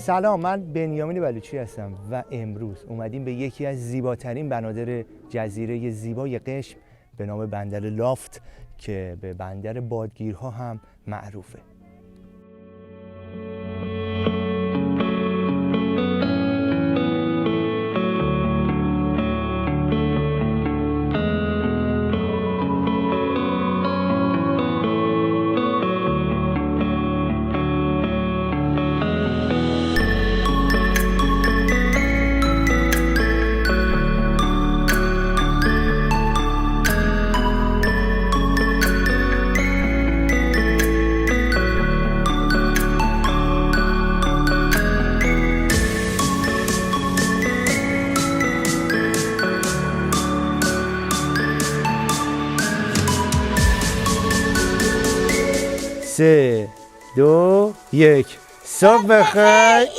سلام، من بنیامین بلوچی هستم و امروز اومدیم به یکی از زیباترین بنادر جزیره زیبای قشم به نام بندر لافت که به بندر بادگیرها هم معروفه. سه، دو، یک. صبح بخیر ایران.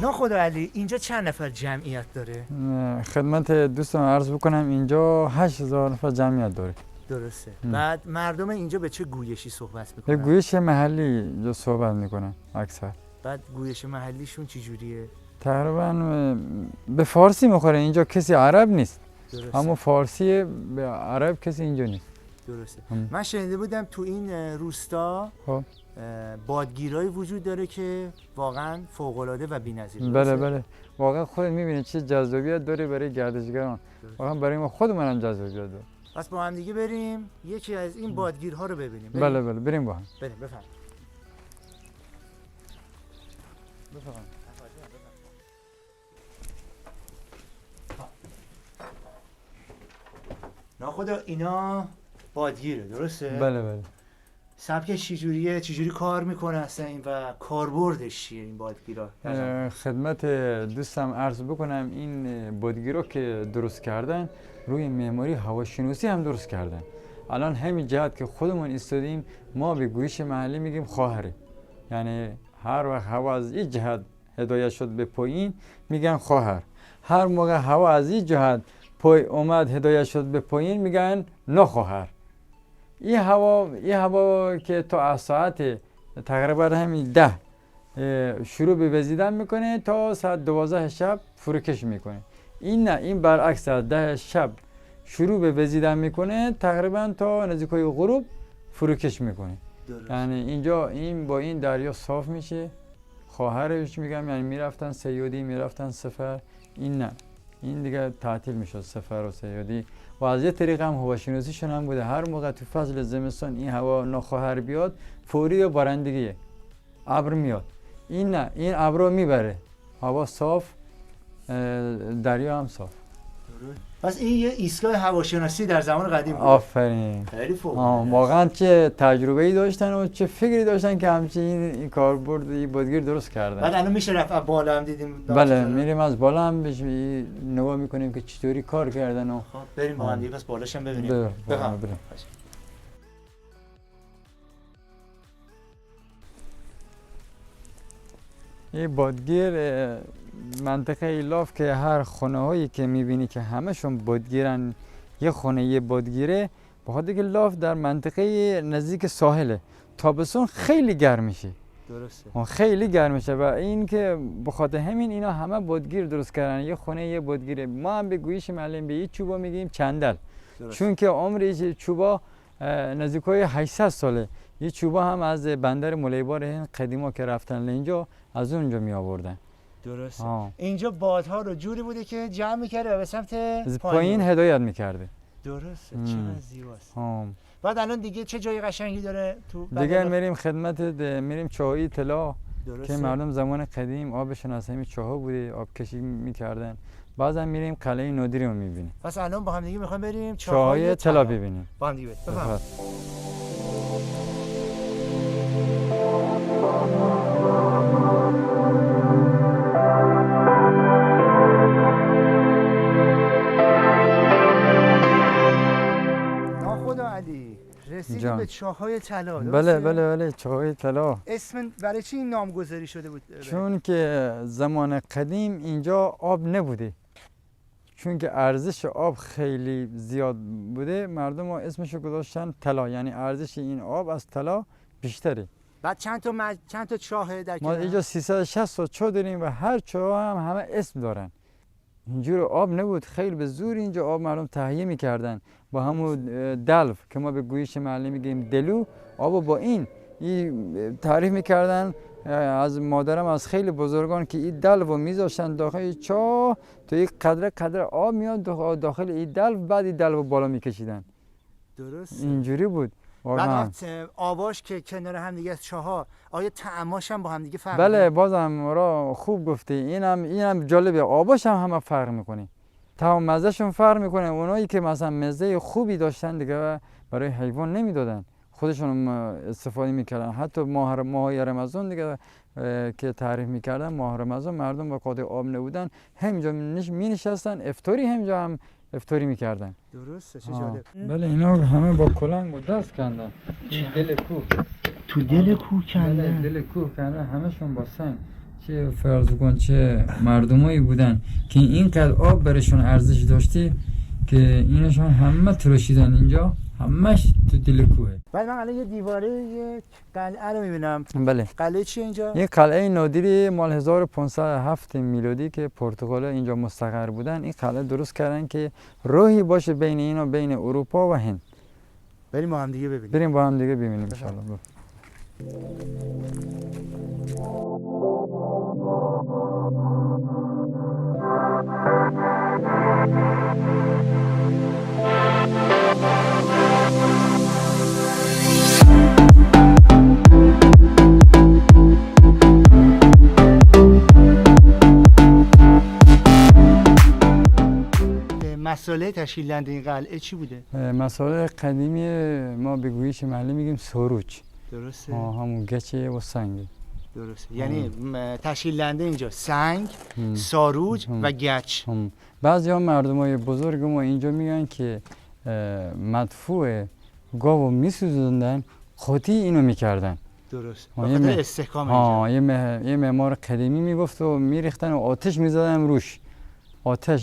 ناخدا علی، اینجا چند نفر جمعیت داره؟ خدمت دوستان عرض بکنم اینجا 8000 نفر جمعیت داره. درسته. بعد مردم اینجا به چه گویشی صحبت میکنن؟ به گویش محلی اینجا صحبت میکنن اکثر. بعد گویش محلیشون چی جوریه؟ تقریبا به فارسی میخوره، اینجا کسی عرب نیست. درسته. اما فارسی به عرب کسی اینجا نیست. درسته. من شنیده بودم تو این روستا بادگیرایی وجود داره که واقعا فوق‌العاده و بی‌نظیره. بله بله، واقعا خودت میبینید چه جذابیت داره برای گردشگران. واقعا برای ما خودمون هم جذابیت داره. پس با هم دیگه بریم یکی از این بادگیرها رو ببینیم. بله بله، بریم با هم. بریم. بفرمایید. ناخدا اینا بادگیره، درسته؟ بله بله. سبکش چجوری کار میکنه اصلا این و کاربردش چیه این بادگیرا؟ خدمت دوستم عرض بکنم این بادگیرا که درست کردن روی معماری هواشناسی هم درست کردن. الان همین جهت که خودمون ایستادیم ما به گویش محلی میگیم خواهره، یعنی هر وقت هوا از این جهت هدایت شد به پایین میگن خواهر، هر موقع هوا از این جهت اومد هدایت شد به پایین میگن نخواهر. این هوا که تا ساعت تقریبا همین 10 شروع به وزیدن میکنه تا ساعت 12 شب فروکش میکنه. این نه، این برعکس، از 10 شب شروع به وزیدن میکنه تقریبا تا نزدیکای غروب فروکش میکنه. یعنی اینجا این با این دریا صاف میشه. خواهرش میگم، یعنی میرفتن صیادی، میرفتن سفر. این نه، این دیگه تعطیل میشد سفر و صیادی. و از یه طریق هم هواشناسیشون هم بوده، هر موقع تو فصل زمستان این هوا ناخواهر بیاد فوری و بارندگیه، ابر میاد. این نه، این ابرو میبره، هوا صاف، دریا هم صاف. پس این یه ایستگاه هواشناسی در زمان قدیم بود. آفرین. خیلی فوق. واقعا چه تجربه‌ای داشتن و چه فکری داشتن که همچین این کاربرد این بادگیر درست کردن. بعد الان میشه رفت بالا هم دیدیم. بله، میریم از بالا هم نگاه میکنیم که چطوری کار کردن و خب بریم با هم دیگه پس بالاش هم ببینیم. بریم. این بادگیر منطقه ایلاف که هر خونه هایی که میبینی که همشون بادگیرن، یه خونه یه بادگیره، بخاطر که لاف در منطقه نزدیک ساحله، تابستون خیلی گرم میشه. درسته. خیلی گرم میشه و این که بخاطر همین اینا همه بادگیر درست کردن، یه خونه یه بادگیره. ما هم به گویش معلم به این چوبا میگیم چندل. چون که عمر چوبا نزدیکای 800 ساله. یه چوبا هم از بندر مولیبار هند قدیما که رفتن اینجا از اونجا می آوردن. درسته. اینجا بادها رو جوری بوده که جمع میکرده و به سمت پایین هدایت میکرده. درسته. چقدر زیباست. بعد الان دیگه چه جای قشنگی داره تو؟ دیگه میریم خدمت میریم چاهی طلا که مردم زمان قدیم آبشون از همین چاها بوده، آب کشی میکردن. بعضا میریم قلعه نادری رو میبینیم. پس الان با هم دیگه میخوایم بریم چاهای طلا ببینیم. با هم دیگه بفهم. رسیدیم به چاهای طلا. بله بله بله چاهای طلا. اسم برای چی این نامگذاری شده بود؟ چون که زمان قدیم اینجا آب نبوده، چون که ارزش آب خیلی زیاد بوده، مردم ها اسمشو گذاشتن طلا، یعنی ارزش این آب از طلا بیشتره. بعد چند تا چاه در ما کنار؟ اینجا 360 تا چاه داریم و هر چاه هم همه اسم دارن. اینجور آب نبود، خیلی به زور اینجا آب مردم تهیه میکردن با همون دلو که ما به گویش محلی میگیم دلو. آب با این تعریف میکردن از مادرم، از خیلی بزرگان، که این دلو میذاشتن داخل چاه تو یک قدر آب میاد داخل این دلو، بعد این دلو بالا میکشیدن. درست. اینجوری بود. بعد آواش که کنار هم دیگه از چاها، آیا طعماش هم با هم دیگه فرق بله می‌کنه؟ بازم را خوب گفتی، اینم جالبه، آباش هم همه فرق میکنه، طعم مزهشون فرق میکنه. اونایی که مثلا مزه خوبی داشتن دیگه برای حیوان نمیدادن، خودشون استفاده میکردن. حتی ماه رمضان دیگه که تعریف میکردن، ماه رمضان مردم با قاطع آب نبودن، همینجا می نشستن افطاری، همینجا هم افطاری میکردن. درسته، چه جالب. بله اینا همه با کلنگ و دست کندن. این دل کوه، تو دل کوه کندن. دل کوه کندن، همشون با سنگ. چه فرض کن چه مردمایی بودن که اینقدر آب برشون ارزش داشته که اینشون همه تراشیدن اینجا، همش تو دل کوه. بعد من الان یه دیواره یک قلعه رو میبینم. بله. قلعه چیه اینجا؟ این قلعه نادری مال 1507 میلادی که پرتغال اینجا مستقر بودن، این قلعه درست کردن که راهی باشه بین اینا، بین اروپا و هند. بریم با هم دیگه ببینیم. بریم با هم دیگه ببینیم ان شاء الله. مسئله تشکیل دهنده این قلعه چی بوده؟ مسائل قدیمی ما به گویش محلی میگیم سروج. درسته؟ همون گچه و سنگ. درسته. یعنی تشکیل دهنده اینجا سنگ، ساروج و گچ. بعضی ها مردمای بزرگ ما اینجا میگن که مدفوع گاو میسوزوندن، خاطی اینو میکردن. درست. بخاطر استحکام اینجا. یه معمار قدیمی میگفت و میریختن و آتش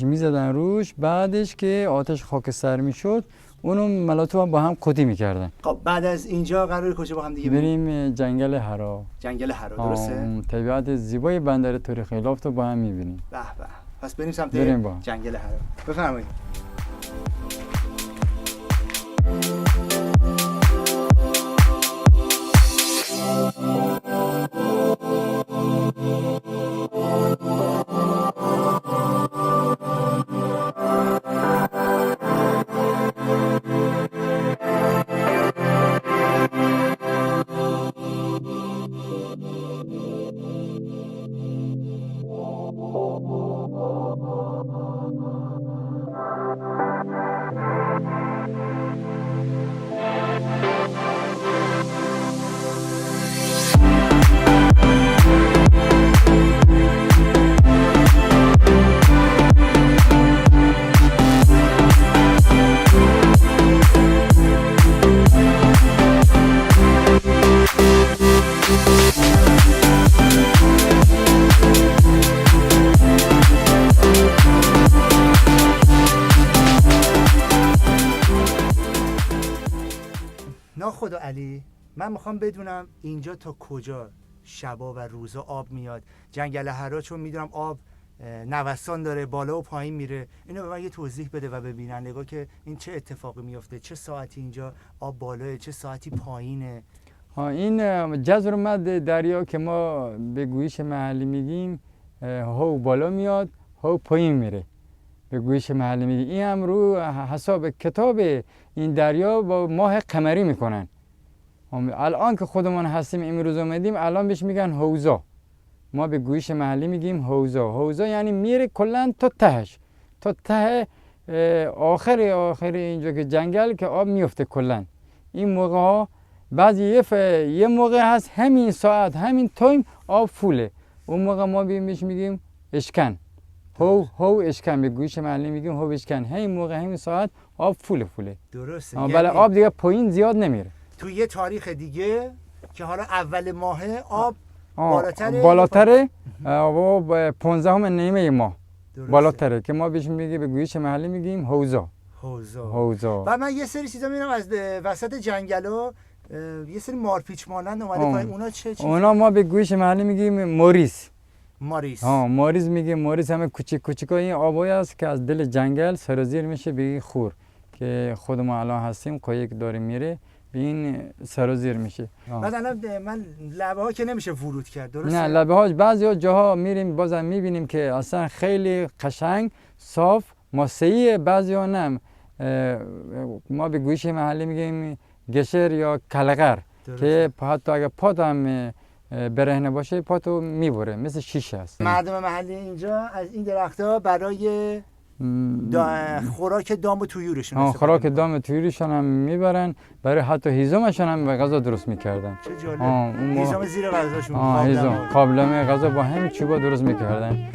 میزدن روش، بعدش که آتش خاکستر میشد اونو ملاتو با هم قاطی میکردن. خب بعد از اینجا قراره کجا با هم دیگه بریم؟ جنگل حرا. جنگل حرا، درسته؟ طبیعت زیبای بندر تاریخی لافت رو با هم میبینیم. به به. پس بریم سمت جنگل حرا. بفرمایید. ناخدا علی، من میخوام بدونم اینجا تا کجا شبا و روزا آب میاد؟ جنگل حرا چون میدونم آب نوسان داره، بالا و پایین میره، اینو به من یه توضیح بده و ببینندگان که این چه اتفاقی میفته، چه ساعتی اینجا آب بالاه، چه ساعتی پایینه. این جزر مد دریا که ما به گویش محلی میگیم، هو بالا میاد هو پایین میره، به گویش محلی میگیم. این هم رو حساب کتاب این دریا با ماه قمری میکنن. الان که خودمون هستیم امروز اومدیم، الان بهش میگن حوضا. ما به گویش محلی میگیم حوضا یعنی میره کلا تا تهش، تا ته آخر اینجا که جنگل که آب میفته کلا. این موقع ها بعضی یه موقع هست همین ساعت همین تایم آب فوله، اون موقع ما بهش میگیم اشکن. هو اشکن، به گویش محلی میگیم هو اشکن. همین موقع همین ساعت آب فوله. درسته. بله آب دیگه پایین زیاد نمیره. تو یه تاریخ دیگه که حالا اول ماه آب بالاتره؟ بالاتره و 15 نیمه ماه درسته. بالاتره که ما بهش میگیم به گویش محلی میگیم حوضا. حوضا. بعد من یه سری چیزا میبینم از وسط جنگلا یه سری مارپیچ مانند اومده پایین، اونا چه چیزی؟ اونا ما به گویش محلی میگیم موریس. موریس میگیم. موریس همه کوچیک کوچیک این آبایی است که از دل جنگل سرازیر میشه به این خور که خود ما الان هستیم قایق داره میره به این سرازیر میشه. بعد الان من لبه ها که نمیشه ورود کرد، درسته؟ نه لبه ها بعضی جاها میریم بازم میبینیم که اصلا خیلی قشنگ صاف ماسه‌ای، بعضی ها نه. ما به گویش محلی میگیم گشر یا کلغر که حتی اگه پات هم برهنه باشه پاتو میبره، مثل شیشه است. مردم محلی اینجا از این درختها برای خوراک دام و طیورشون استفاده خوراک دام و طیورشون هم میبرن، برای حتی هیزمشون هم غذا درست میکردن. چه جالب. هیزم زیر غذاشون، قابلمه غذا با همین چوبا درست میکردن.